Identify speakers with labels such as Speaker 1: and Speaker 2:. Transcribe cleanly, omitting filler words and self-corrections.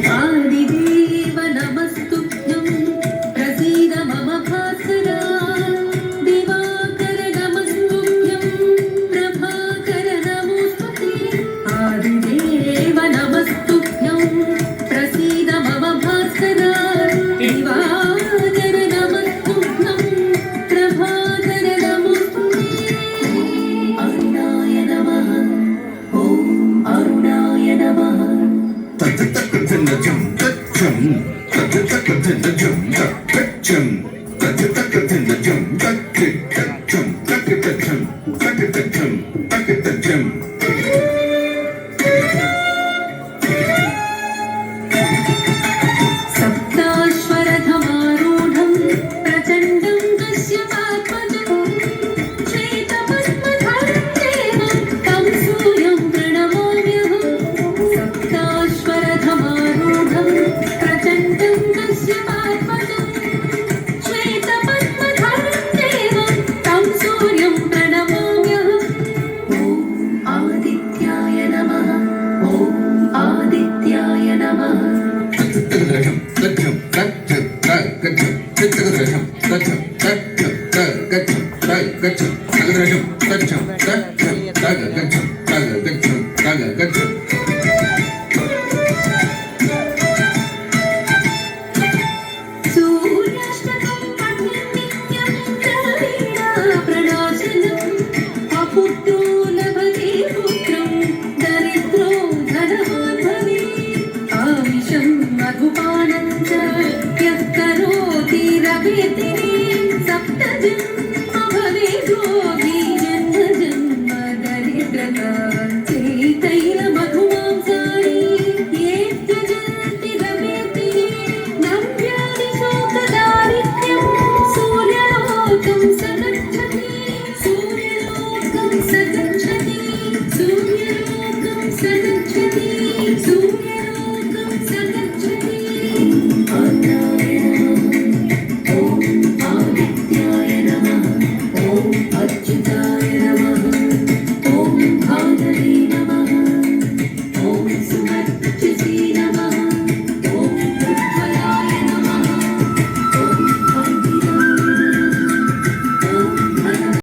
Speaker 1: आदिदेव नमस्तुभ्यं प्रसीद मम भास्कर दिवाकर नमस्तुभ्यं प्रभाकर नमोस्तुते आदिदेव नमस्तुभ्यं प्रसीद मम भास्कर दिवाकर नमस्तुभ्यं प्रभाकर नमोस्तुते अरुणाय नमः ॐ अरुणाय नमः सप्ताश्वरथमारूढं प्रचण्डं कश्यपात्मजं श्वेतपद्मधरं देवं तं सूर्यं प्रणमाम्यहं सप्ताश्वरथमारूढं प्रचण्डं कश्यपात्मजं श्वेतपद्मधरं देवं तं सूर्यं प्रणमाम्यहम् ॐ आदित्याय नमः ॐ आदित्याय नमः सूर्याष्टकं पठन् नित्यं प्रणाशनम् अपुत्रो लभते पुत्रं दरिद्रो धनवान् भवेत् आमिषं मधुपानं च यः करोति रवेति सप्तजम्